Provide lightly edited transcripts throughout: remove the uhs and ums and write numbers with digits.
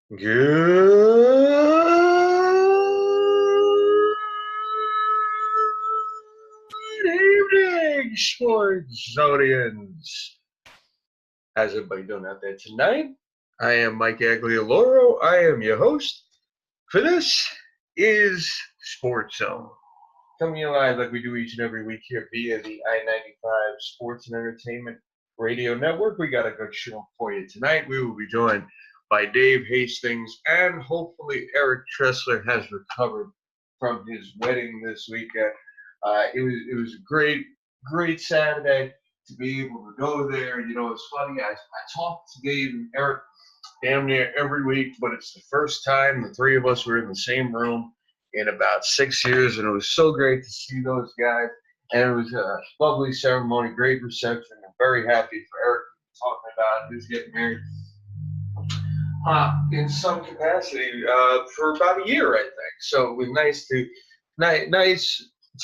Good evening, SportsZonians. How's everybody doing out there tonight? I am Mike Aglioloro. I am your host for this is Sports Zone. Coming to you live like we do each and every week here via the I-95 Sports and Entertainment Radio Network. We got a good show for you tonight. We will be joined by Dave Hastings, and hopefully Erich Tressler has recovered from his wedding this weekend. It was a great Saturday to be able to go there. You know, it's funny. I talk to Dave and Erich damn near every week, but it's the first time the three of us were in the same room in about 6 years, and it was so great to see those guys. And it was a lovely ceremony, great reception. I'm very happy for Erich talking about who's getting married in some capacity for about a year, I think. So it was nice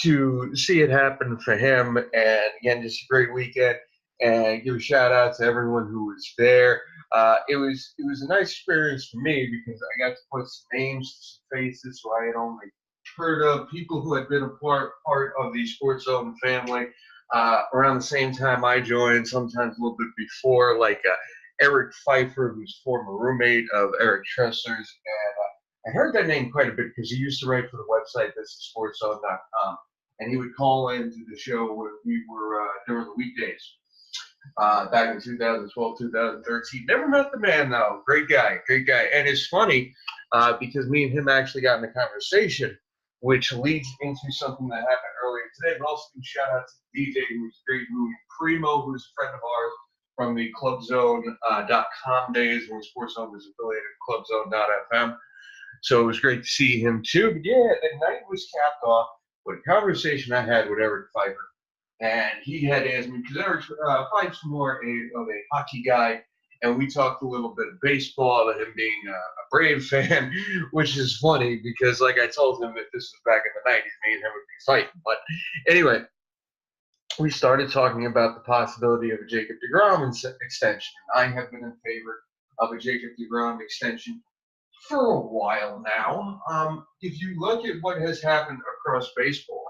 to see it happen for him. And again, just a great weekend. And give a shout out to everyone who was there. It was a nice experience for me because I got to put some names to some faces who I had only heard of, people who had been a part of the Sports Zone family around the same time I joined, sometimes a little bit before, like Eric Pfeiffer, who's former roommate of Erich Tressler's, and I heard that name quite a bit because he used to write for the website thisissportszone.com, and he would call into the show when we were during the weekdays. Back in 2012, 2013. Never met the man, though. Great guy. And it's funny because me and him actually got in a conversation, which leads into something that happened earlier today. But also, shout out to DJ, who's a great movie, Primo, who's a friend of ours from the ClubZone.com days when SportsZone was affiliated with ClubZone.fm. So it was great to see him, too. But yeah, the night was capped off with a conversation I had with Erich Pfeiffer. And he had asked me, because Erich Pfeiffer's more of a hockey guy, and we talked a little bit of baseball, and him being a Brave fan, which is funny because, like I told him, if this was back in the 90s, me and him would be fighting. But anyway, we started talking about the possibility of a Jacob deGrom extension. I have been in favor of a Jacob deGrom extension for a while now. If you look at what has happened across baseball,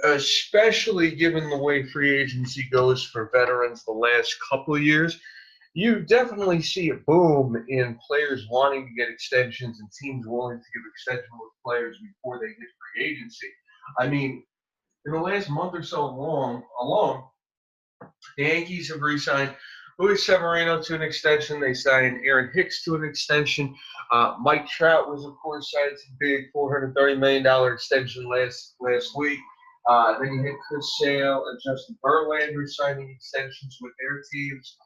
especially given the way free agency goes for veterans the last couple of years, you definitely see a boom in players wanting to get extensions and teams willing to give extension with players before they hit free agency. I mean, in the last month or so alone, the Yankees have re-signed Luis Severino to an extension. They signed Aaron Hicks to an extension. Mike Trout was, of course, signed to a big $430 million extension last week. Then you hit Chris Sale and Justin Verlander signing extensions with their teams.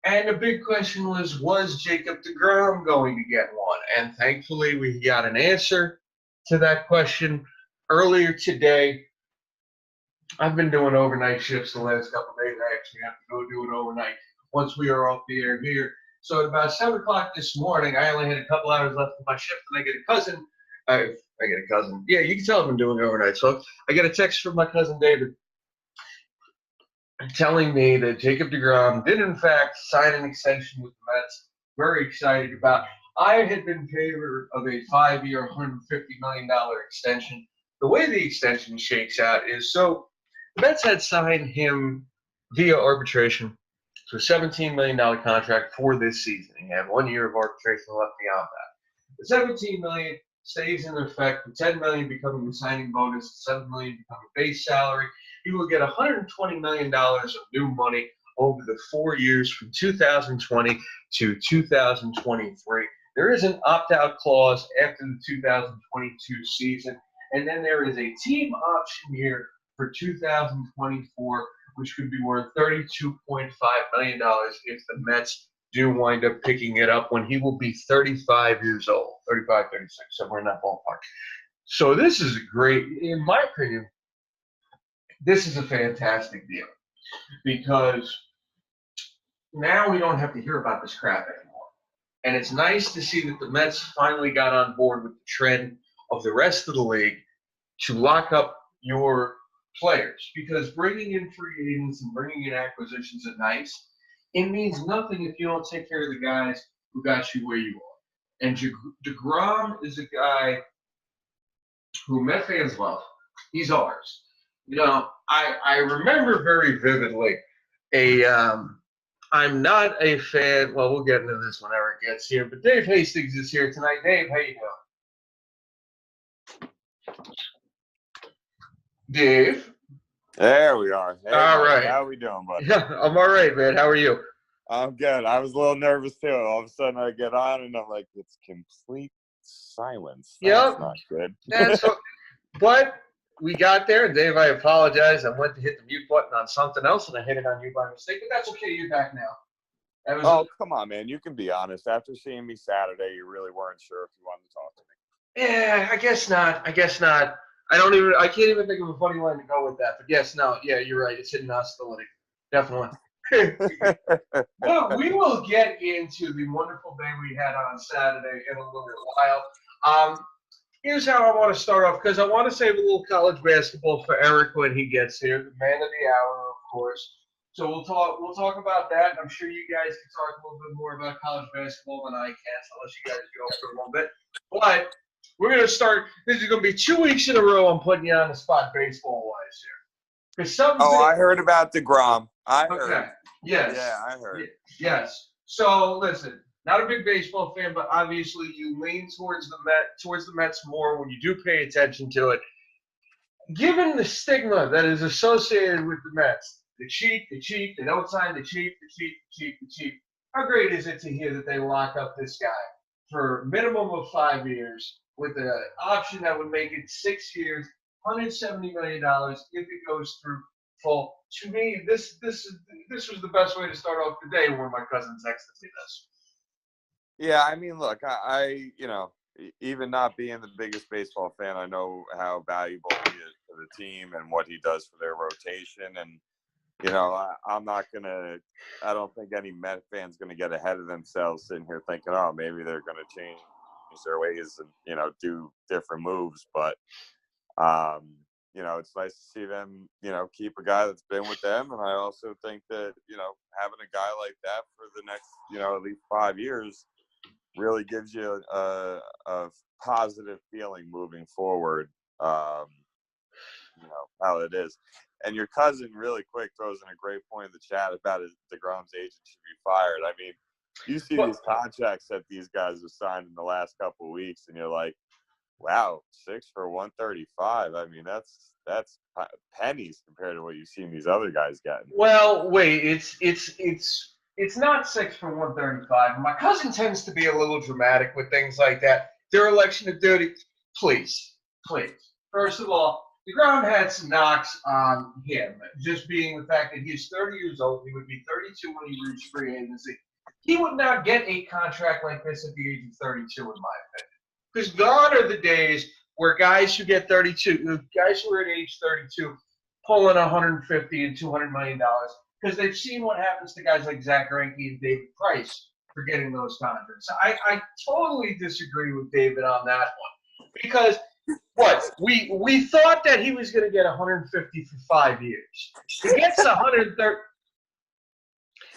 And the big question was Jacob deGrom going to get one? And thankfully, we got an answer to that question earlier today. I've been doing overnight shifts the last couple of days. I actually have to go do it overnight once we are off the air here. So at about 7 o'clock this morning, I only had a couple hours left of my shift, and I get a cousin. Yeah, you can tell I've been doing overnight. So I get a text from my cousin David telling me that Jacob deGrom did, in fact, sign an extension with the Mets. Very excited about. I had been in favor of a 5-year, $150 million extension. The way the extension shakes out is so the Mets had signed him via arbitration to a $17 million contract for this season. He had 1 year of arbitration left beyond that. The $17 million stays in effect, with $10 million becoming the signing bonus, $7 million becoming base salary. He will get $120 million of new money over the 4 years from 2020 to 2023. There is an opt-out clause after the 2022 season, and then there is a team option year for 2024, which could be worth $32.5 million if the Mets do wind up picking it up when he will be 35 years old, 35, 36, somewhere in that ballpark. So this is a great, in my opinion, this is a fantastic deal because now we don't have to hear about this crap anymore. And it's nice to see that the Mets finally got on board with the trend of the rest of the league to lock up your players, because bringing in free agents and bringing in acquisitions are nice. It means nothing if you don't take care of the guys who got you where you are. And deGrom is a guy who Met fans love. He's ours. I remember very vividly I'm not a fan. Well, we'll get into this when Eric gets here. But Dave Hastings is here tonight. Dave, how you doing? Dave. There we are. Hey, all Mike, right. How we doing, buddy? Yeah, I'm all right, man. How are you? I'm good. I was a little nervous too. All of a sudden, I get on and I'm like, it's complete silence. That's not good. But we got there, and Dave, I apologize. I went to hit the mute button on something else, and I hit it on you by mistake. But that's okay. You're back now. Come on, man. You can be honest. After seeing me Saturday, you really weren't sure if you wanted to talk to me. Yeah, I guess not. I can't even think of a funny line to go with that. But yes, no, yeah, you're right. It's hidden hostility. Definitely. Well, we will get into the wonderful day we had on Saturday in a little while. Here's how I want to start off, because I want to save a little college basketball for Erich when he gets here, the man of the hour, of course. So we'll talk about that. I'm sure you guys can talk a little bit more about college basketball than I can, unless you guys go for a little bit. But we're going to start. This is going to be 2 weeks in a row I'm putting you on the spot baseball-wise here. I heard about deGrom. I heard. Okay. Yes. Yeah, I heard. Yes. So listen, not a big baseball fan, but obviously you lean towards the Mets more when you do pay attention to it. Given the stigma that is associated with the Mets, the cheap, they don't sign the cheap. How great is it to hear that they lock up this guy for a minimum of 5 years with an option that would make it 6 years, $170 million if it goes through full? To me, this was the best way to start off the day when my cousin texted me this. Yeah, I mean, look, I even not being the biggest baseball fan, I know how valuable he is to the team and what he does for their rotation. And, I don't think any Met fan's going to get ahead of themselves sitting here thinking, oh, maybe they're going to change their ways and, do different moves. But, it's nice to see them, keep a guy that's been with them. And I also think that, having a guy like that for the next, at least 5 years really gives you a positive feeling moving forward, how it is. And your cousin really quick throws in a great point in the chat about deGrom's agent should be fired. I mean, you see these contracts that these guys have signed in the last couple of weeks, and you're like, wow, 6 for 135. I mean, that's pennies compared to what you've seen these other guys getting. Well, wait, it's not 6 for 135. My cousin tends to be a little dramatic with things like that. Their election of duty, please. First of all, deGrom had some knocks on him, just being the fact that he's 30 years old. He would be 32 when he reached free agency. He would not get a contract like this at the age of 32, in my opinion. Because gone are the days where guys who get 32, guys who are at age 32, pulling $150 and $200 million, because they've seen what happens to guys like Zach Greinke and David Price for getting those contracts. I totally disagree with David on that one, because we thought that he was going to get 150 for 5 years. He gets 130.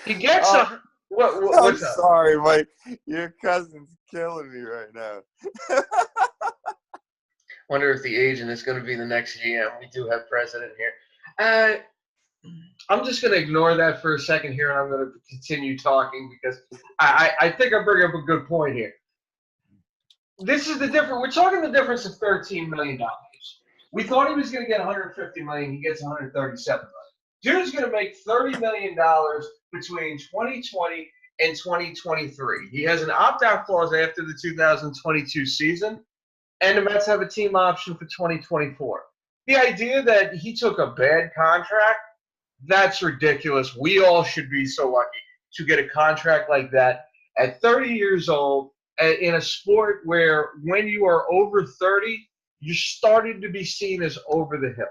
He gets a. What's I'm sorry, Mike. Your cousin's killing me right now. Wonder if the agent is going to be the next GM. We do have president here. I'm just going to ignore that for a second here, and I'm going to continue talking because I think I bring up a good point here. This is the difference. We're talking the difference of $13 million. We thought he was going to get $150 million. He gets $137 million. Dude's going to make $30 million between 2020 and 2023. He has an opt-out clause after the 2022 season, and the Mets have a team option for 2024. The idea that he took a bad contract, that's ridiculous. We all should be so lucky to get a contract like that at 30 years old in a sport where when you are over 30, you're starting to be seen as over the hill.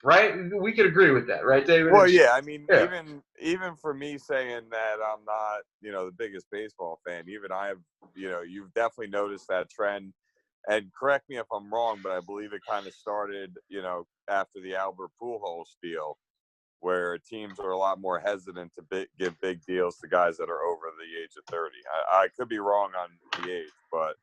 Right? We could agree with that, right, David? Well, yeah. I mean, even for me saying that I'm not, the biggest baseball fan, even I have, you've definitely noticed that trend. And correct me if I'm wrong, but I believe it kind of started, after the Albert Pujols deal. where teams are a lot more hesitant to give big deals to guys that are over the age of 30. I could be wrong on the age, but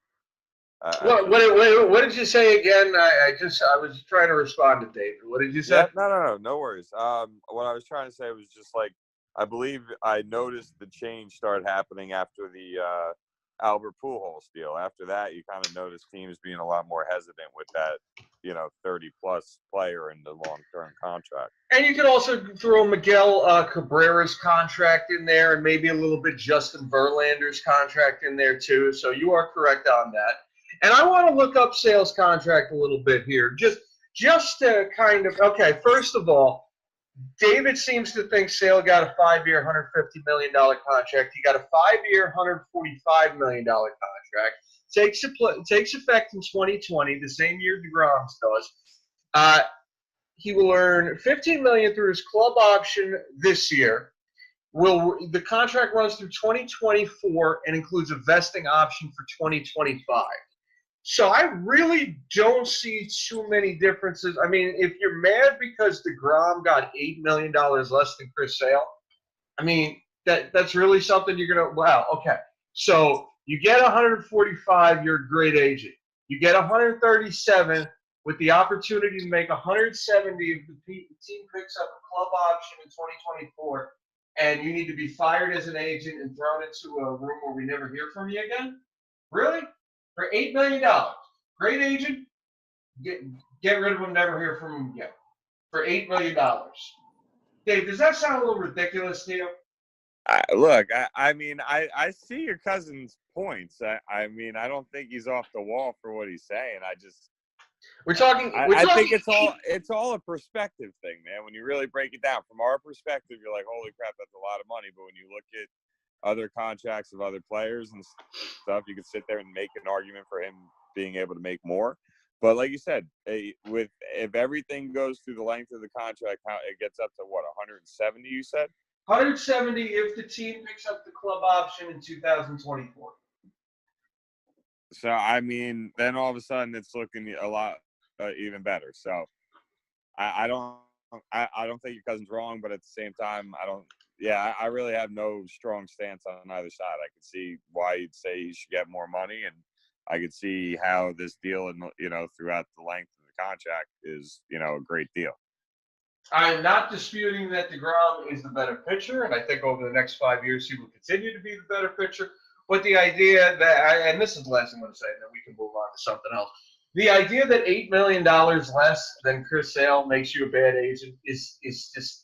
What did you say again? I was trying to respond to David. What did you say? Yeah, no worries. What I was trying to say was just like, I believe I noticed the change started happening after the Albert Pujols deal. After that, you kind of notice teams being a lot more hesitant with that, 30-plus player in the long-term contract. And you can also throw Miguel Cabrera's contract in there, and maybe a little bit Justin Verlander's contract in there too. So you are correct on that. And I want to look up Sale's contract a little bit here, just to kind of, okay, first of all, David seems to think Sale got a 5-year, $150 million contract. He got a 5-year, $145 million contract. Takes effect in 2020, the same year deGrom does. He will earn $15 million through his club option this year. The contract runs through 2024 and includes a vesting option for 2025. So I really don't see too many differences. I mean, if you're mad because deGrom got $8 million less than Chris Sale, I mean, that's really something you're going to – wow, okay. So you get 145, you're a great agent. You get 137 with the opportunity to make 170 if the team picks up a club option in 2024, and you need to be fired as an agent and thrown into a room where we never hear from you again? Really? For $8 million. Great agent, get rid of him, never hear from him again. For $8 million. Dave, does that sound a little ridiculous to you? Look, I see your cousin's points. I mean, I don't think he's off the wall for what he's saying. I think it's all a perspective thing, man. When you really break it down from our perspective, you're like, holy crap, that's a lot of money. But when you look at other contracts of other players and stuff, you could sit there and make an argument for him being able to make more. But like you said, if everything goes through the length of the contract, how it gets up to what, 170? You said 170 if the team picks up the club option in 2024. So I mean, then all of a sudden it's looking a lot even better. So I don't think your cousin's wrong, but at the same time, I really have no strong stance on either side. I could see why you'd say he should get more money, and I could see how this deal, and throughout the length of the contract, is a great deal. I'm not disputing that deGrom is the better pitcher, and I think over the next 5 years he will continue to be the better pitcher. But the idea that, and this is the last thing I'm going to say, then we can move on to something else. The idea that $8 million less than Chris Sale makes you a bad agent is just.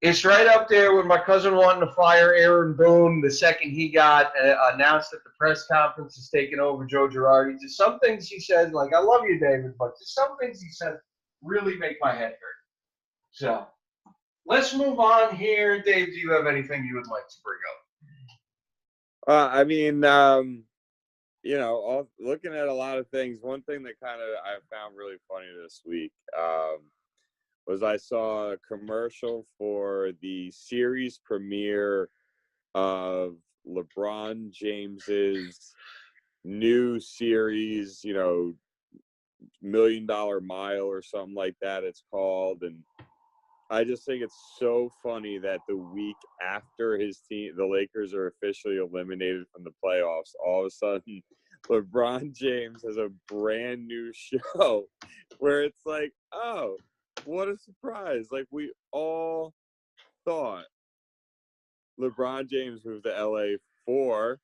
It's right up there with my cousin wanting to fire Aaron Boone the second he got announced at the press conference is taking over Joe Girardi. Just some things he said, like, I love you, David, but just some things he said really make my head hurt. So let's move on here. Dave, do you have anything you would like to bring up? Looking at a lot of things, one thing that kind of I found really funny this week was I saw a commercial for the series premiere of LeBron James's new series, $1 Million Mile or something like that it's called. And I just think it's so funny that the week after his team, the Lakers, are officially eliminated from the playoffs, all of a sudden LeBron James has a brand new show where it's like, oh, what a surprise. Like, we all thought LeBron James moved to LA for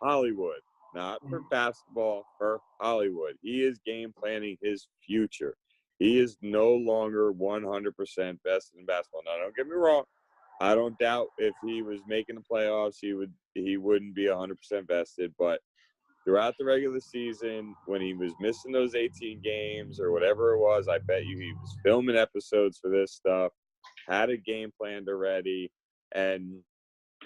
Hollywood, not for basketball, for Hollywood. He is game planning his future. He is no longer 100% vested in basketball. Now, don't get me wrong. I don't doubt if he was making the playoffs, he wouldn't be 100% vested. But throughout the regular season, when he was missing those 18 games or whatever it was, I bet you he was filming episodes for this stuff, had a game planned already, and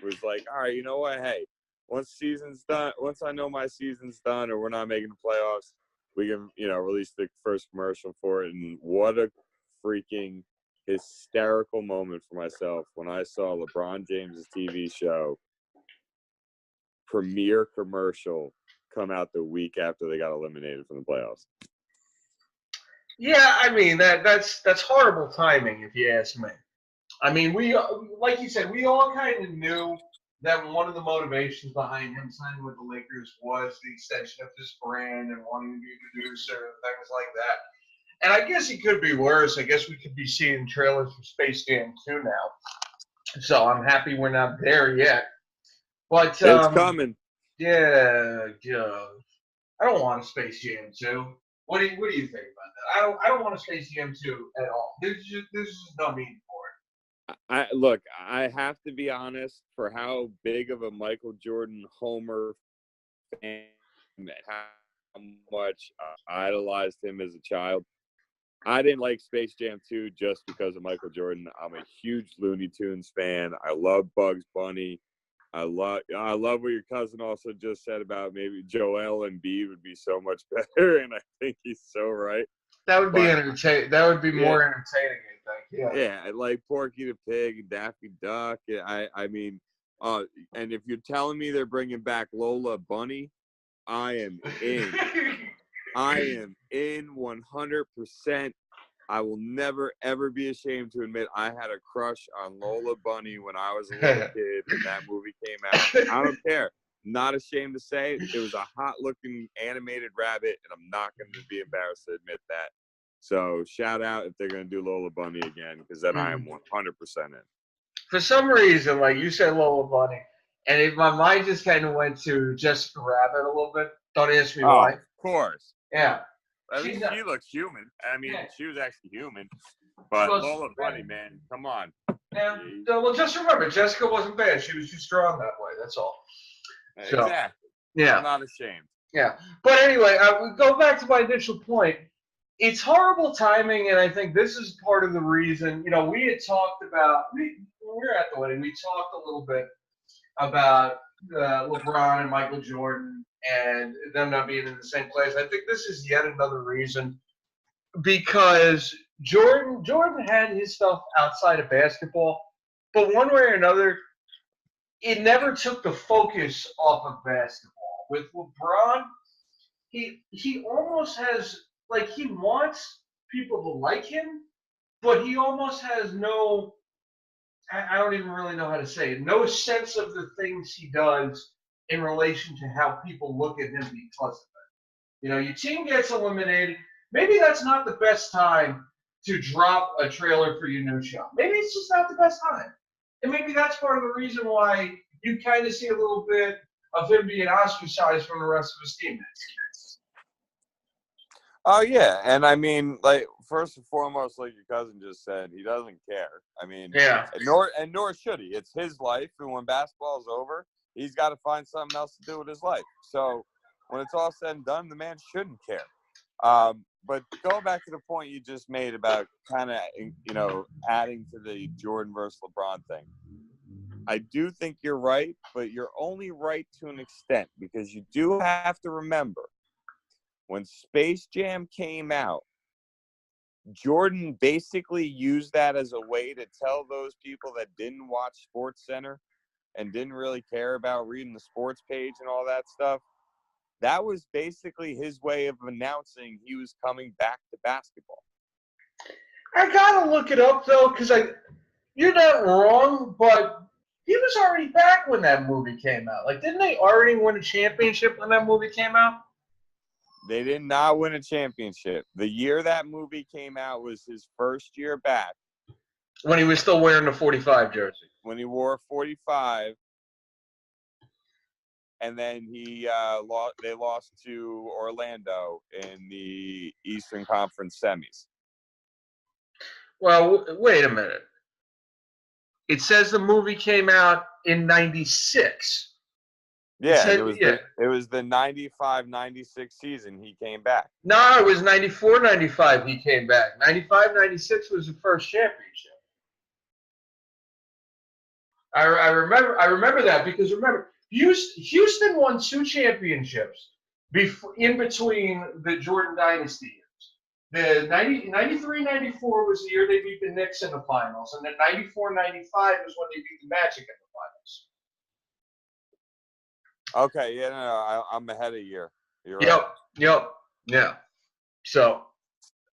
was like, all right, you know what? Hey, once season's done, once I know my season's done or we're not making the playoffs, we can, release the first commercial for it. And what a freaking hysterical moment for myself when I saw LeBron James's TV show premiere commercial come out the week after they got eliminated from the playoffs. Yeah, I mean that's horrible timing if you ask me. I mean, like you said, we all kind of knew that one of the motivations behind him signing with the Lakers was the extension of his brand and wanting to be a producer and things like that. And I guess it could be worse. I guess we could be seeing trailers for Space Jam 2 now. So I'm happy we're not there yet. But It's coming. yeah, I don't want a Space Jam 2. What do you think about that? I don't want a Space Jam 2 at all. There's just no need for Look, I have to be honest, for how big of a Michael Jordan homer fan, how much I idolized him as a child. I didn't like Space Jam 2 just because of Michael Jordan. I'm a huge Looney Tunes fan. I love Bugs Bunny. I love what your cousin also just said about maybe Joel Embiid would be so much better, and I think he's so right. That would be But entertaining. That would be more entertaining, I think. Yeah. yeah, like Porky the Pig and Daffy Duck. I mean, and if you're telling me they're bringing back Lola Bunny, I am in. I am in 100%. I will never, ever be ashamed to admit I had a crush on Lola Bunny when I was a little kid and that movie came out. I don't care. Not ashamed to say it. It was a hot-looking animated rabbit, and I'm not going to be embarrassed to admit that. So shout out if they're going to do Lola Bunny again, because then I am 100% in. For some reason, like you said, Lola Bunny, and my mind just kind of went to Jessica Rabbit a little bit. Don't ask me why. Of course. Yeah. I mean, she looks human. I mean, she was actually human. But Lola Bunny, man, come on. Yeah. Well, just remember, Jessica wasn't bad. She was too strong that way. That's all. So, exactly. Yeah. I'm not ashamed. Yeah. But anyway, we go back to my initial point. It's horrible timing, and I think this is part of the reason. You know, we had talked about when we were at the wedding. We talked a little bit about LeBron and Michael Jordan and them not being in the same place. I think this is yet another reason because Jordan had his stuff outside of basketball, but one way or another, it never took the focus off of basketball. With LeBron, he almost has like he wants people to like him, but he almost has no. I don't even really know how to say it. No sense of the things he does in relation to how people look at him because of it. You know, your team gets eliminated. Maybe that's not the best time to drop a trailer for your new show. Maybe it's just not the best time. And maybe that's part of the reason why you kind of see a little bit of him being ostracized from the rest of his teammates. Oh, yeah. And I mean, like, first and foremost, like your cousin just said, he doesn't care. I mean, nor should he. It's his life. And when basketball is over, he's got to find something else to do with his life. So when it's all said and done, the man shouldn't care. But going back to the point you just made about kind of, you know, adding to the Jordan versus LeBron thing. I do think you're right, but you're only right to an extent because you do have to remember when Space Jam came out, Jordan basically used that as a way to tell those people that didn't watch SportsCenter and didn't really care about reading the sports page and all that stuff. That was basically his way of announcing he was coming back to basketball. I gotta look it up though, because you're not wrong, but he was already back when that movie came out. Like, didn't they already win a championship when that movie came out? They did not win a championship. The year that movie came out was his first year back. When he was still wearing the 45 jersey. When he wore 45. And then they lost to Orlando in the Eastern Conference semis. Well, wait a minute. It says the movie came out in 96. Yeah, it was the 95-96 season he came back. No, it was 94-95 he came back. 95-96 was the first championship. I remember that because remember, Houston won 2 championships in between the Jordan dynasty years. The 93-94 was the year they beat the Knicks in the finals, and then 94-95 was when they beat the Magic in the finals. Okay, yeah, no, I'm ahead of a year. You're right. Yep, So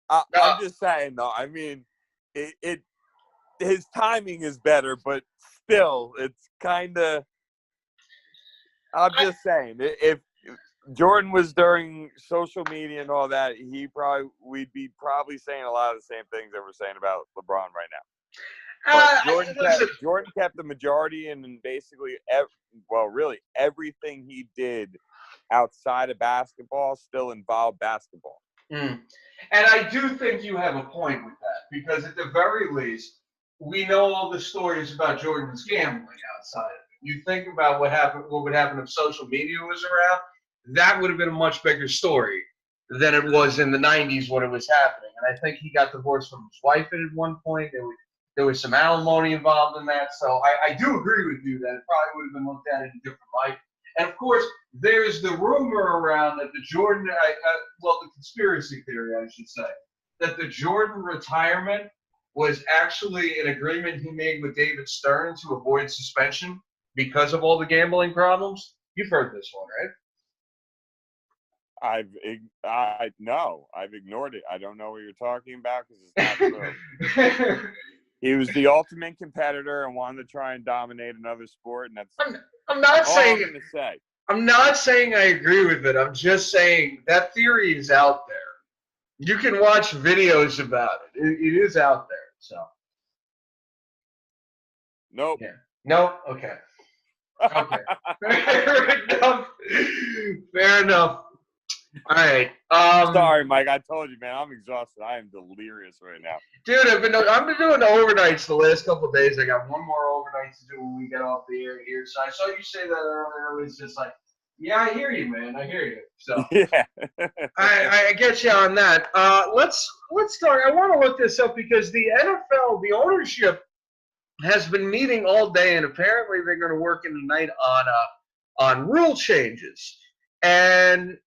I'm just saying, though. I mean, it his timing is better, but still, it's kind of. I'm just saying, if Jordan was during social media and all that, we'd be probably saying a lot of the same things that we're saying about LeBron right now. But Jordan kept the majority and basically, really everything he did outside of basketball still involved basketball. And I do think you have a point with that, because at the very least, we know all the stories about Jordan's gambling outside of it. You think about what would happen if social media was around, that would have been a much bigger story than it was in the 90s when it was happening. And I think he got divorced from his wife at one point. There was some alimony involved in that. So I do agree with you that it probably would have been looked at in a different light. And, of course, there's the rumor around that the Jordan the conspiracy theory, I should say, that the Jordan retirement was actually an agreement he made with David Stern to avoid suspension because of all the gambling problems. You've heard this one, right? I've ignored it. I don't know what you're talking about because it's not true. He was the ultimate competitor and wanted to try and dominate another sport, and that's I'm not all saying I'm going to say. I'm not saying I agree with it. I'm just saying that theory is out there. You can watch videos about it. It is out there. So. Nope. Yeah. Nope. Okay. Okay. Fair enough. Fair enough. All right. Sorry, Mike. I told you, man. I'm exhausted. I am delirious right now. Dude, I've been doing the overnights the last couple of days. I got one more overnight to do when we get off the air here. So I saw you say that earlier. It was just like, yeah, I hear you, man. I hear you. So yeah, I get you on that. Let's start. I want to look this up because the NFL, the ownership, has been meeting all day, and apparently they're going to work in the night on rule changes. And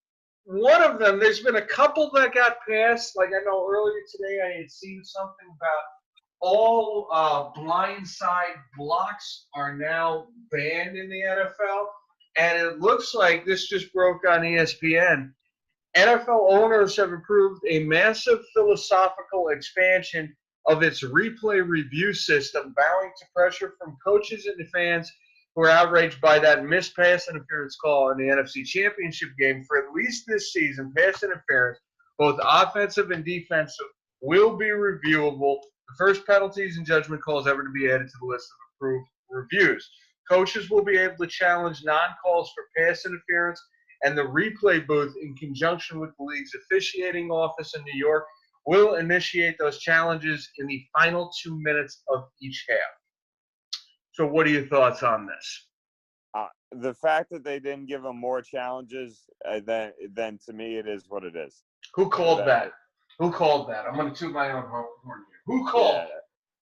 one of them, there's been a couple that got passed. Like I know earlier today I had seen something about all blindside blocks are now banned in the NFL. And it looks like this just broke on ESPN. NFL owners have approved a massive philosophical expansion of its replay review system, bowing to pressure from coaches and the fans who are outraged by that missed pass interference call in the NFC Championship game. For at least this season, pass interference, both offensive and defensive, will be reviewable. The first penalties and judgment calls ever to be added to the list of approved reviews. Coaches will be able to challenge non-calls for pass interference, and the replay booth, in conjunction with the league's officiating office in New York, will initiate those challenges in the final 2 minutes of each half. So what are your thoughts on this? The fact that they didn't give them more challenges, then to me it is what it is. Who called that? Who called that? I'm going to toot my own horn here. Who called?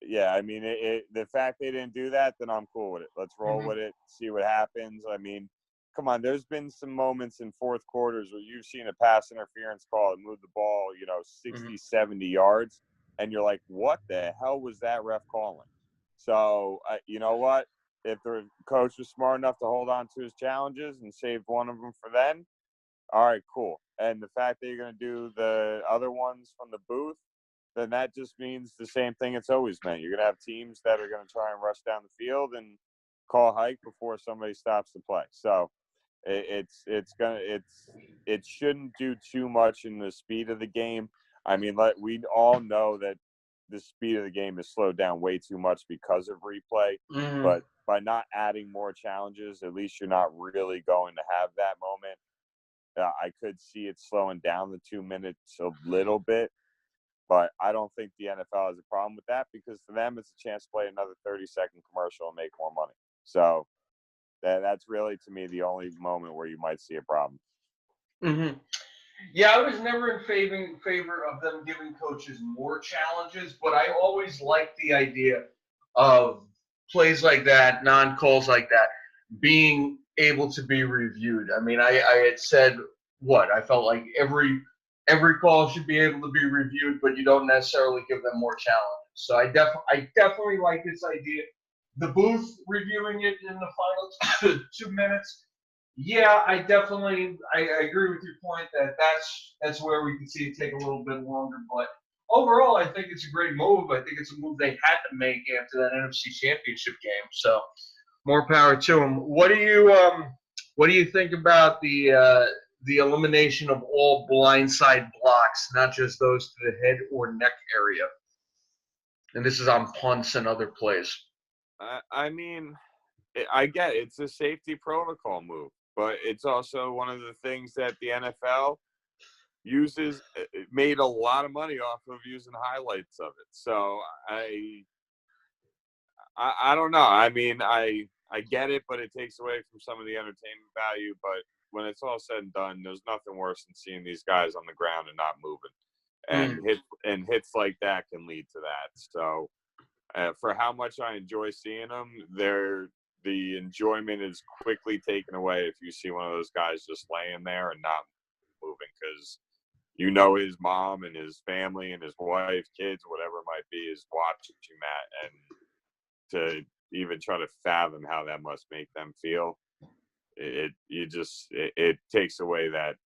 Yeah, I mean, the fact they didn't do that, then I'm cool with it. Let's roll with it, see what happens. I mean, come on, there's been some moments in fourth quarters where you've seen a pass interference call and move the ball, 60, 70 yards, and you're like, what the hell was that ref calling? So, you know what? If the coach was smart enough to hold on to his challenges and saved one of them for then, all right, cool. And the fact that you're going to do the other ones from the booth, then that just means the same thing it's always meant. You're going to have teams that are going to try and rush down the field and call hike before somebody stops the play. So it shouldn't do too much in the speed of the game. I mean, we all know that the speed of the game is slowed down way too much because of replay. But by not adding more challenges, at least you're not really going to have that moment. I could see it slowing down the 2 minutes a little bit. But I don't think the NFL has a problem with that because for them, it's a chance to play another 30-second commercial and make more money. So that's really, to me, the only moment where you might see a problem. Mm-hmm. Yeah, I was never in favor of them giving coaches more challenges, but I always liked the idea of plays like that, non-calls like that, being able to be reviewed. I mean, I had said I felt like every call should be able to be reviewed, but you don't necessarily give them more challenges. So I definitely like this idea. The booth reviewing it in the final 2 minutes. Yeah, I agree with your point that that's where we can see it take a little bit longer. But overall, I think it's a great move. I think it's a move they had to make after that NFC Championship game. So more power to them. What do you think about the elimination of all blindside blocks, not just those to the head or neck area? And this is on punts and other plays. I mean, I get it. It's a safety protocol move, but it's also one of the things that the NFL uses, made a lot of money off of using highlights of it. So I don't know. I mean, I get it, but it takes away from some of the entertainment value. But when it's all said and done, there's nothing worse than seeing these guys on the ground and not moving, and hits like that can lead to that. So for how much I enjoy seeing them, the enjoyment is quickly taken away if you see one of those guys just laying there and not moving, because you know his mom and his family and his wife, kids, whatever it might be, is watching that, and to even try to fathom how that must make them feel, it takes away that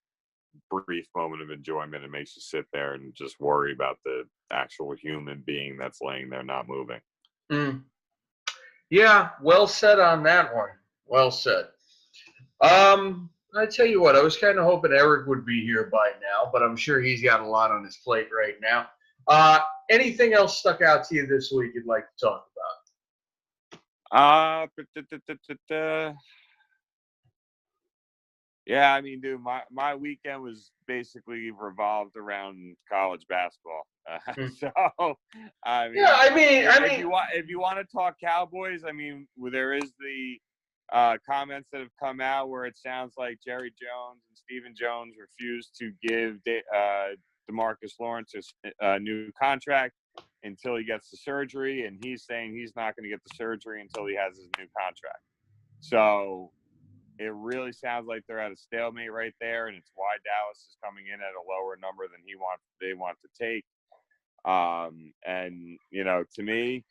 brief moment of enjoyment and makes you sit there and just worry about the actual human being that's laying there not moving. Yeah, well said on that one. Well said. I tell you what, I was kind of hoping Erich would be here by now, but I'm sure he's got a lot on his plate right now. Anything else stuck out to you this week you'd like to talk about? Yeah, I mean, dude, my weekend was basically revolved around college basketball. So, I mean, yeah, if you want to talk Cowboys, I mean, there is the comments that have come out where it sounds like Jerry Jones and Stephen Jones refused to give DeMarcus Lawrence a new contract until he gets the surgery, and he's saying he's not going to get the surgery until he has his new contract. So it really sounds like they're at a stalemate right there, and it's why Dallas is coming in at a lower number than they want to take. And you know, to me,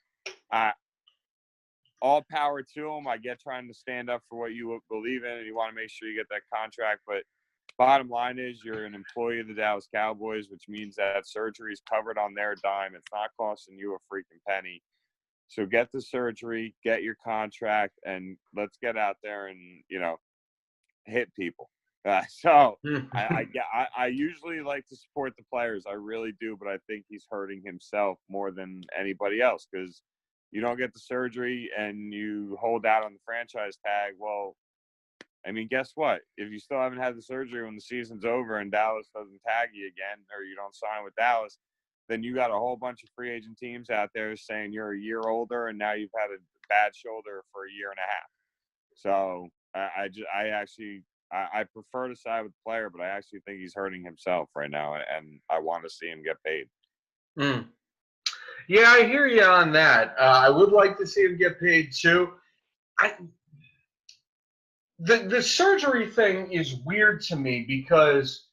all power to them. I get trying to stand up for what you believe in, and you want to make sure you get that contract. But bottom line is, you're an employee of the Dallas Cowboys, which means that surgery is covered on their dime. It's not costing you a freaking penny. So get the surgery, get your contract, and let's get out there and, you know, hit people. So I usually like to support the players. I really do, but I think he's hurting himself more than anybody else, because you don't get the surgery and you hold out on the franchise tag. Well, I mean, guess what? If you still haven't had the surgery when the season's over and Dallas doesn't tag you again, or you don't sign with Dallas, then you got a whole bunch of free agent teams out there saying you're a year older and now you've had a bad shoulder for a year and a half. So I prefer to side with the player, but I actually think he's hurting himself right now, and I want to see him get paid. Yeah, I hear you on that. I would like to see him get paid too. The surgery thing is weird to me, because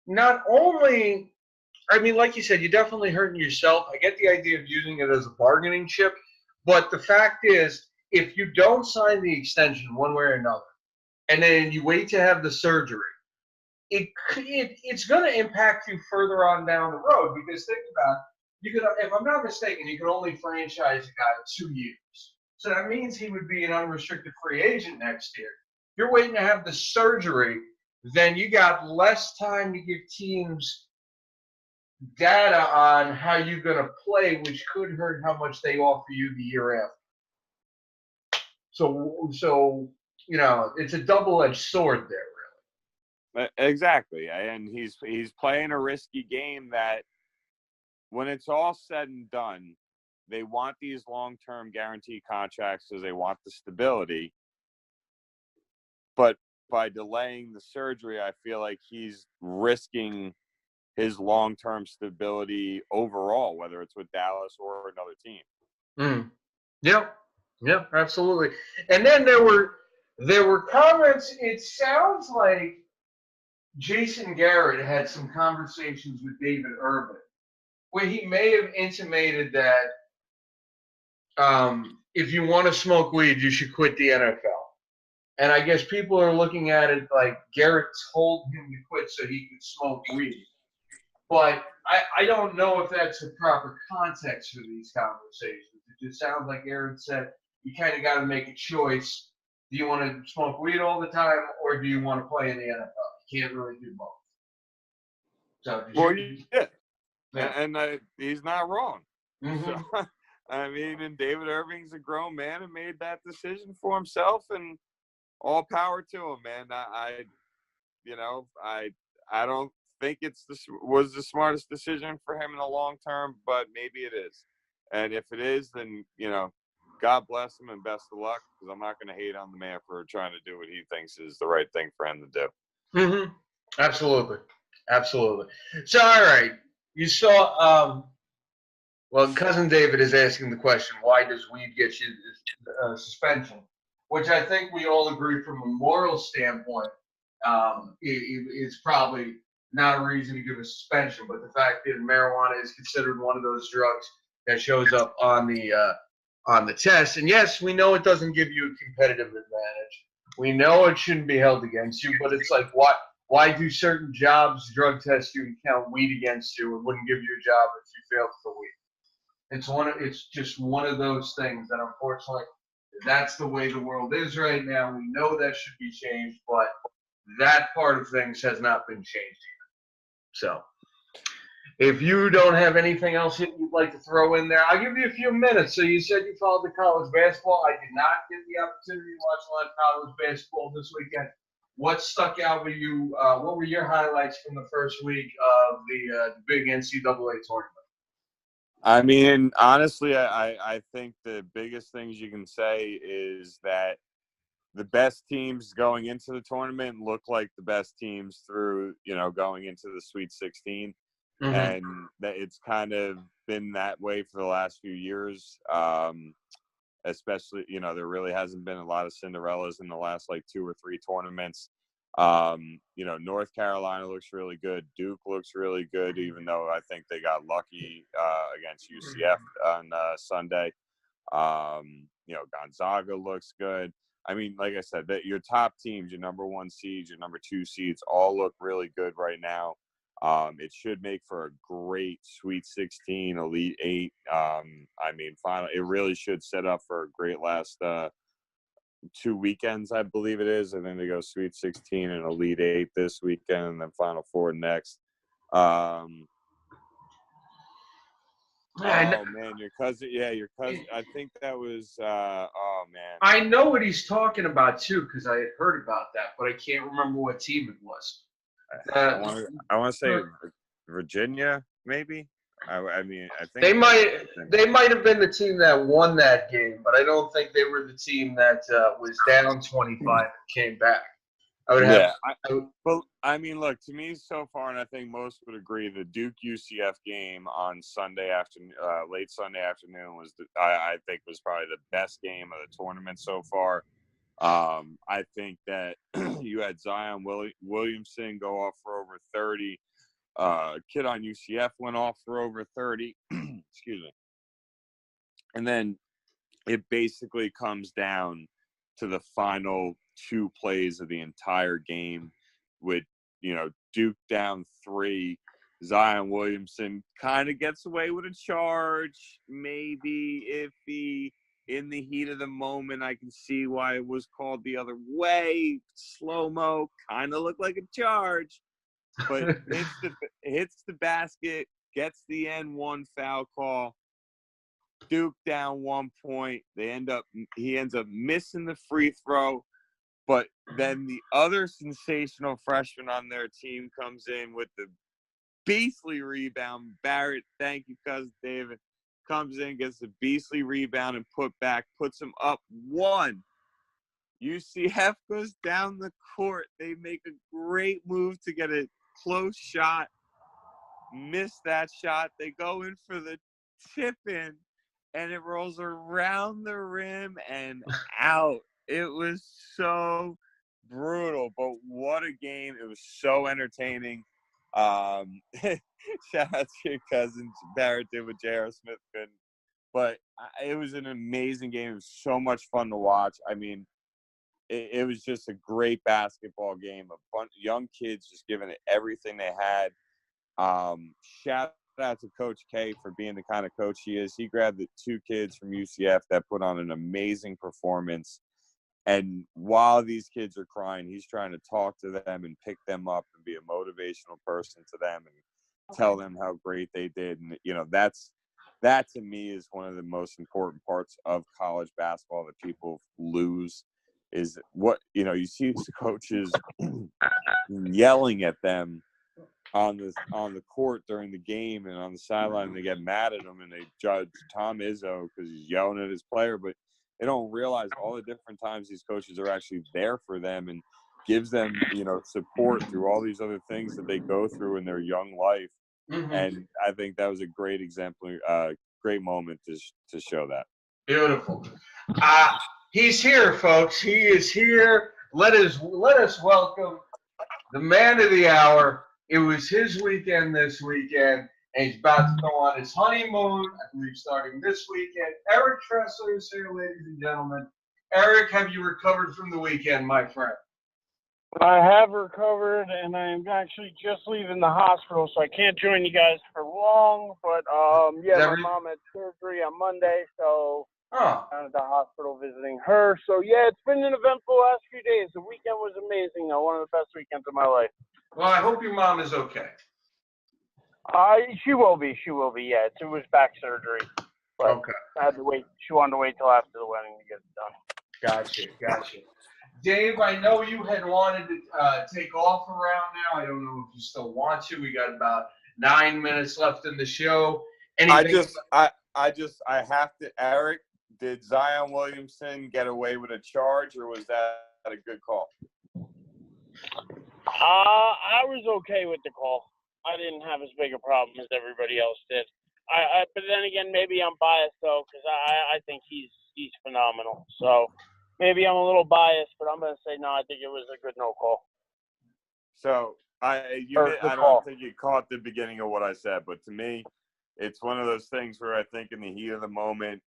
not only, I mean, like you said, you're definitely hurting yourself. I get the idea of using it as a bargaining chip, but the fact is, if you don't sign the extension one way or another, and then you wait to have the surgery, it's going to impact you further on down the road. Because think about it, if I'm not mistaken, you could only franchise a guy 2 years. So that means he would be an unrestricted free agent next year. If you're waiting to have the surgery, then you got less time to give teams data on how you're going to play, which could hurt how much they offer you the year after. So you know, it's a double-edged sword there, really. Exactly, and he's playing a risky game that, when it's all said and done, they want these long-term guaranteed contracts because they want the stability. But by delaying the surgery, I feel like he's risking his long-term stability overall, whether it's with Dallas or another team. Yep, absolutely. And then there were comments. It sounds like Jason Garrett had some conversations with David Urban, where he may have intimated that if you want to smoke weed, you should quit the NFL. And I guess people are looking at it like Garrett told him to quit so he could smoke weed. But I don't know if that's the proper context for these conversations. It just sounds like Aaron said you kind of got to make a choice. Do you want to smoke weed all the time, or do you want to play in the NFL? You can't really do both. So, Well, you, yeah, yeah. and he's not wrong. So, Mm-hmm. I mean, and David Irving's a grown man and made that decision for himself, and all power to him, man. You know, I don't think was the smartest decision for him in the long term, but maybe it is. And if it is, then, you know, God bless him and best of luck, because I'm not going to hate on the man for trying to do what he thinks is the right thing for him to do. Mm-hmm. Absolutely. Absolutely. So, all right. You saw, well, Cousin David is asking the question, why does weed get you suspension? Which I think we all agree from a moral standpoint is probably not a reason to give a suspension. But the fact that marijuana is considered one of those drugs that shows up on the test, and yes, we know it doesn't give you a competitive advantage. We know it shouldn't be held against you, but it's like, what? Why do certain jobs drug test you and count weed against you and wouldn't give you a job if you failed for weed? It's just one of those things that unfortunately that's the way the world is right now. We know that should be changed, but that part of things has not been changed yet. So if you don't have anything else you'd like to throw in there, I'll give you a few minutes. So you said you followed the college basketball. I did not get the opportunity to watch a lot of college basketball this weekend. What stuck out with you? What were your highlights from the first week of the big NCAA tournament? I mean, honestly, I think the biggest things you can say is that the best teams going into the tournament look like the best teams through, you know, going into the Sweet 16. Mm-hmm. And that it's kind of been that way for the last few years. Especially, you know, there really hasn't been a lot of Cinderellas in the last like 2 or 3 tournaments. You know, North Carolina looks really good. Duke looks really good, even though I think they got lucky against UCF on Sunday. You know, Gonzaga looks good. I mean, like I said, that your top teams, your number 1 seeds, your number 2 seeds, all look really good right now. It should make for a great Sweet 16, Elite 8. I mean, finally, it really should set up for a great last 2 weekends, I believe it is. And then they go Sweet 16 and Elite 8 this weekend, and then Final Four next. Oh man, your cousin. Yeah, your cousin. I think that was. Oh man. I know what he's talking about too, because I had heard about that, but I can't remember what team it was. I want to say Virginia, maybe. I mean, I think they might have been the team that won that game, but I don't think they were the team that was down 25 and came back. I would have. Well, I mean, look, to me so far, and I think most would agree, the Duke UCF game on Sunday afternoon, late Sunday afternoon, I think was probably the best game of the tournament so far. I think that you had Zion Williamson go off for over 30. Kid on UCF went off for over 30. Excuse me. And then it basically comes down to the final 2 plays of the entire game with, you know, Duke down 3. Zion Williamson kind of gets away with a charge. Maybe if he, in the heat of the moment, I can see why it was called the other way. Slow-mo, kind of looked like a charge. But hits the basket, gets the N1 foul call. Duke down 1 point. He ends up missing the free throw, but then the other sensational freshman on their team comes in with the beastly rebound. Barrett, thank you, cousin David, comes in, gets the beastly rebound and puts him up 1. UCF goes down the court. They make a great move to get a close shot. Miss that shot. They go in for the tip-in, and it rolls around the rim and out. It was so brutal, but what a game. It was so entertaining. Shout out to your cousin Barrett did what J.R. Smith couldn't. But it was an amazing game. It was so much fun to watch. I mean, it was just a great basketball game. A bunch of young kids just giving it everything they had. Shout out to Coach K for being the kind of coach he is. He grabbed the 2 kids from UCF that put on an amazing performance. And while these kids are crying, he's trying to talk to them and pick them up and be a motivational person to them and tell them how great they did. And, that to me is one of the most important parts of college basketball that people lose is what, you see these coaches yelling at them on the court during the game and on the sideline, and they get mad at him and they judge Tom Izzo because he's yelling at his player, but they don't realize all the different times these coaches are actually there for them and gives them, support through all these other things that they go through in their young life. Mm-hmm. And I think that was a great example, great moment to show that. Beautiful. He's here, folks. He is here. Let us welcome the man of the hour. It was his weekend this weekend, and he's about to go on his honeymoon, I believe, starting this weekend. Erich Tressler is here, ladies and gentlemen. Erich, have you recovered from the weekend, my friend? I have recovered, and I'm actually just leaving the hospital, so I can't join you guys for long. But, my mom had surgery on Monday, so I'm at the hospital visiting her. So, yeah, it's been an eventful last few days. The weekend was amazing, though. One of the best weekends of my life. Well, I hope your mom is okay. She will be. Yeah, it was back surgery. But okay. I had to wait. She wanted to wait till after the wedding to get it done. Gotcha. Dave, I know you had wanted to take off around now. I don't know if you still want to. We got about 9 minutes left in the show. Anything? I have to. Erich, did Zion Williamson get away with a charge, or was that a good call? I was okay with the call. I didn't have as big a problem as everybody else did. But then again, maybe I'm biased though, because I think he's phenomenal. So maybe I'm a little biased, but I'm going to say no. I think it was a good no call. So I don't think you caught the beginning of what I said, but to me, it's one of those things where I think in the heat of the moment,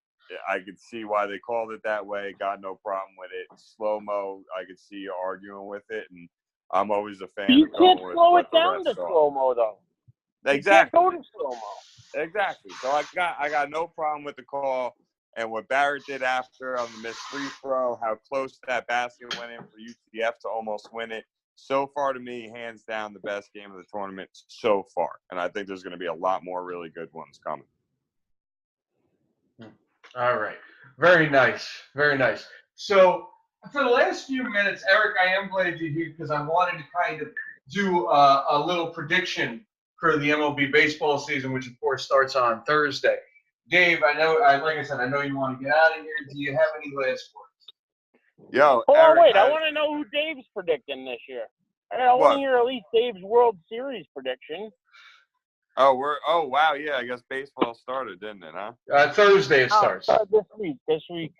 I could see why they called it that way. Got no problem with it. Slow-mo, I could see you arguing with it, and I'm always a fan. You can't slow it down to slow-mo, though. Exactly. You can't go to slow-mo. Exactly. So I got no problem with the call. And what Barrett did after on the missed free throw, how close that basket went in for UCF to almost win it. So far, to me, hands down, the best game of the tournament so far. And I think there's going to be a lot more really good ones coming. All right. Very nice. So for the last few minutes, Erich, I am glad you're here because I wanted to kind of do a little prediction for the MLB baseball season, which, of course, starts on Thursday. Dave, I know you want to get out of here. Do you have any last words? Yo, hold Erich, on, wait. I want to know who Dave's predicting this year. I want to hear at least Dave's World Series prediction. Oh, wow, yeah. I guess baseball started, didn't it? Huh? Thursday it starts. This week.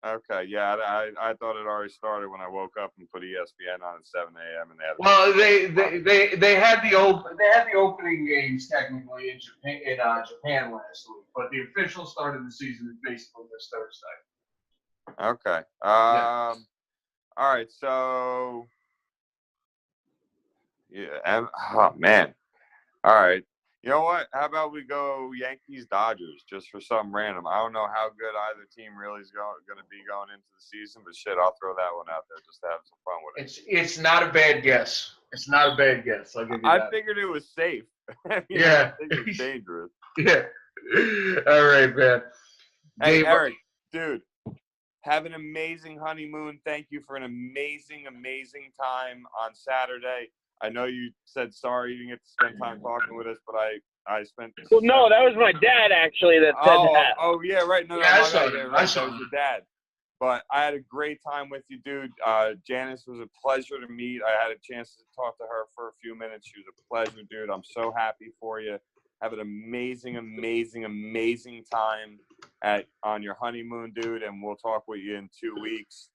Okay, yeah. I thought it already started when I woke up and put ESPN on at 7 a.m. and they had the opening games technically in Japan last week, but the official start of the season is basically this Thursday. Okay. All right. So. Yeah. Oh man. All right. You know what? How about we go Yankees-Dodgers just for something random? I don't know how good either team really is going to be going into the season, but shit, I'll throw that one out there just to have some fun with it. It's not a bad guess. I'll give you that. I figured it was safe. Yeah. I think it's dangerous. Yeah. All right, man. Hey, Erich, dude, have an amazing honeymoon. Thank you for an amazing, amazing time on Saturday. I know you said sorry you didn't get to spend time talking with us, but I spent. Well, no, that was my dad actually that said that. Oh yeah, right. No, I saw that was your dad. But I had a great time with you, dude. Janice was a pleasure to meet. I had a chance to talk to her for a few minutes. She was a pleasure, dude. I'm so happy for you. Have an amazing, amazing, amazing time on your honeymoon, dude. And we'll talk with you in 2 weeks.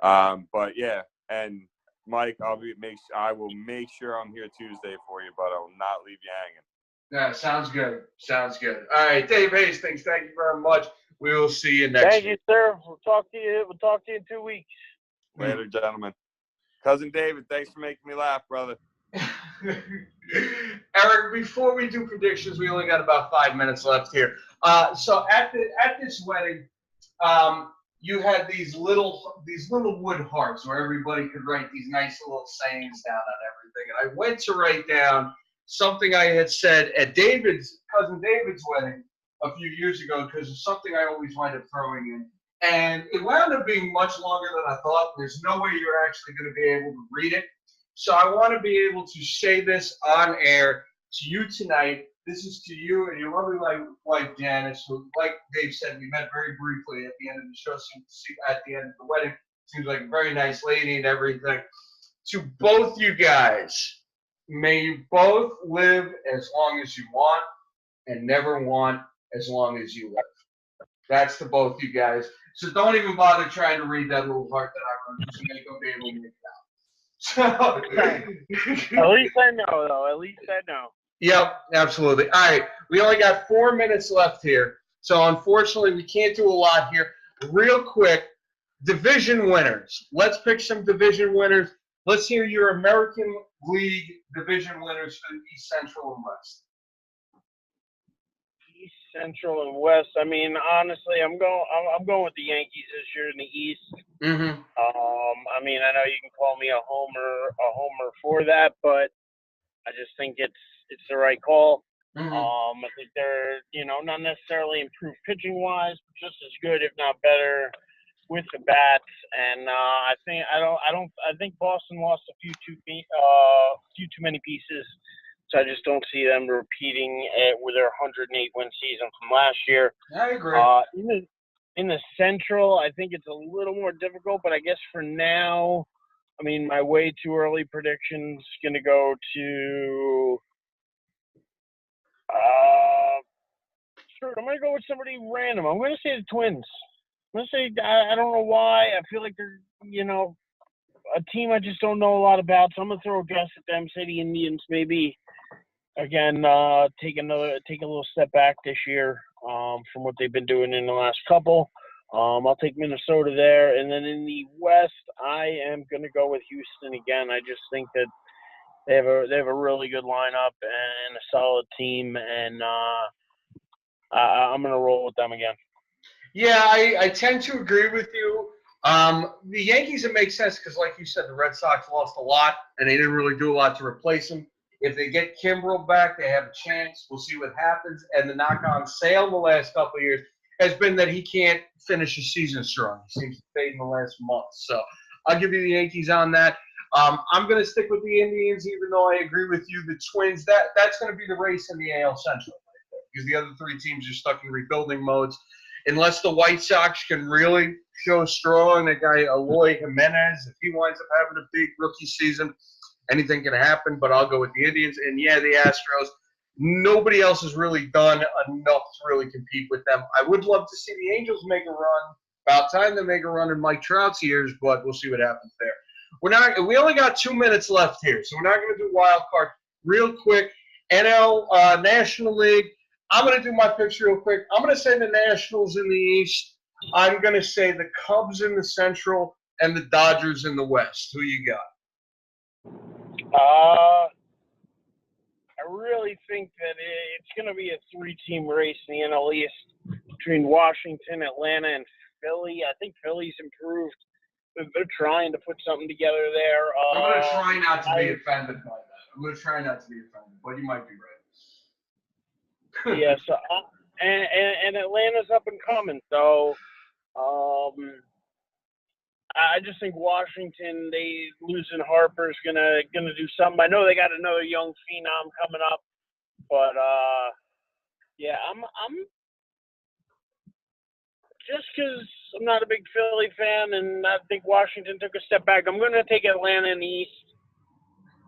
But yeah, and Mike, I will make sure I'm here Tuesday for you, but I will not leave you hanging. Yeah, sounds good. All right, Dave Hastings, thank you very much. We will see you next week. Thank you, sir. We'll talk to you in 2 weeks. Later, gentlemen. Cousin David, thanks for making me laugh, brother. Eric, before we do predictions, we only got about 5 minutes left here. So at this wedding, you had these little wood hearts where everybody could write these nice little sayings down on everything. And I went to write down something I had said at cousin David's wedding a few years ago because it's something I always wind up throwing in. And it wound up being much longer than I thought. There's no way you're actually going to be able to read it. So I want to be able to say this on air to you tonight. This is to you and your lovely wife, Janice, who, like Dave said, we met very briefly at the end of the show, at the end of the wedding. Seems like a very nice lady and everything. To both you guys, may you both live as long as you want and never want as long as you live. That's to both you guys. So don't even bother trying to read that little heart that I wrote because you ain't going to be able to make it out. So, at least I know, though. At least I know. Yep, absolutely. All right, we only got 4 minutes left here. So unfortunately, we can't do a lot here. Real quick, division winners. Let's pick some division winners. Let's hear your American League division winners for the East, Central, and West. East, Central, and West. I mean, honestly, I'm going with the Yankees this year in the East. Mm-hmm. I mean, I know you can call me a homer for that, but I just think it's the right call. Mm-hmm. I think they're, not necessarily improved pitching wise, but just as good, if not better, with the bats. And I think Boston lost a few too many pieces. So I just don't see them repeating it with their 108 win season from last year. I agree. In the Central, I think it's a little more difficult, but I guess for now, I mean, my way too early prediction's going to go to sure, I'm going to go with somebody random. I'm going to say the Twins. I'm going to say, I don't know why. I feel like they're, a team I just don't know a lot about. So I'm going to throw a guess at them, say the Indians maybe, again, take a little step back this year from what they've been doing in the last couple. I'll take Minnesota there. And then in the West, I am going to go with Houston again. I just think that they have a really good lineup and a solid team, and I'm going to roll with them again. Yeah, I tend to agree with you. The Yankees, it makes sense because, like you said, the Red Sox lost a lot, and they didn't really do a lot to replace them. If they get Kimbrel back, they have a chance. We'll see what happens. And the knock on Sale the last couple of years has been that he can't finish a season strong. He seems to fade in the last month. So I'll give you the Yankees on that. I'm going to stick with the Indians, even though I agree with you. The Twins, that's going to be the race in the AL Central because the other three teams are stuck in rebuilding modes. Unless the White Sox can really show strong, that guy Eloy Jimenez, if he winds up having a big rookie season, anything can happen. But I'll go with the Indians. And, yeah, the Astros. Nobody else has really done enough to really compete with them. I would love to see the Angels make a run. About time they make a run in Mike Trout's years, but we'll see what happens there. We only got 2 minutes left here, so we're not going to do wild card. Real quick, NL National League. I'm going to do my picks real quick. I'm going to say the Nationals in the East. I'm going to say the Cubs in the Central and the Dodgers in the West. Who you got? I really think that it's going to be a three-team race in the NL East between Washington, Atlanta, and Philly. I think Philly's improved. They're trying to put something together there. I'm going to try not to be offended by that. I'm going to try not to be offended, but you might be right. Yeah, so and Atlanta's up and coming. So I just think Washington, they losing Harper's gonna do something. I know they got another young phenom coming up, but yeah, I'm just because I'm not a big Philly fan, and I think Washington took a step back. I'm gonna take Atlanta in the East.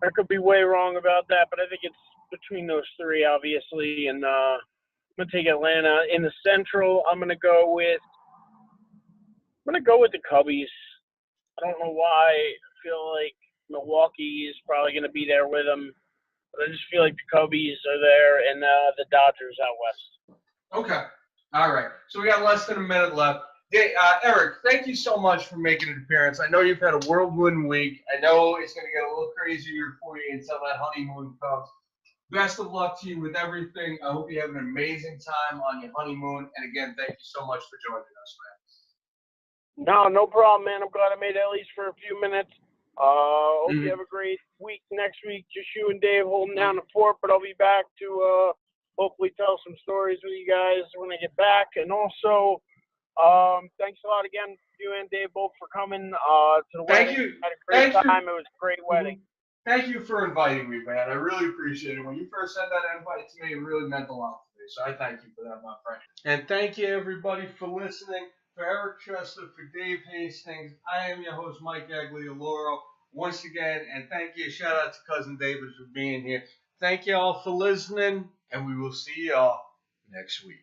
I could be way wrong about that, but I think it's between those three, obviously, and I'm gonna take Atlanta in the Central. I'm gonna go with the Cubbies. I don't know why. I feel like Milwaukee is probably going to be there with them. But I just feel like the Cubbies are there and the Dodgers out west. Okay. All right. So we got less than a minute left. Hey, Erich, thank you so much for making an appearance. I know you've had a whirlwind week. I know it's going to get a little crazier for you until that honeymoon comes. Best of luck to you with everything. I hope you have an amazing time on your honeymoon. And again, thank you so much for joining us, man. No problem, man. I'm glad I made it at least for a few minutes. Hope you have a great week next week. Just you and Dave holding down the fort, but I'll be back to hopefully tell some stories with you guys when I get back. And also, thanks a lot again, you and Dave both for coming to the wedding. Thank you. I had a great time. It was a great wedding. Thank you for inviting me, man. I really appreciate it. When you first sent that invite to me, it really meant a lot to me. So I thank you for that, my friend. And thank you, everybody, for listening. For Erich Tressler, for Dave Hastings, I am your host, Mike Aglioloro. Once again, and thank you. Shout out to Cousin David for being here. Thank you all for listening, and we will see y'all next week.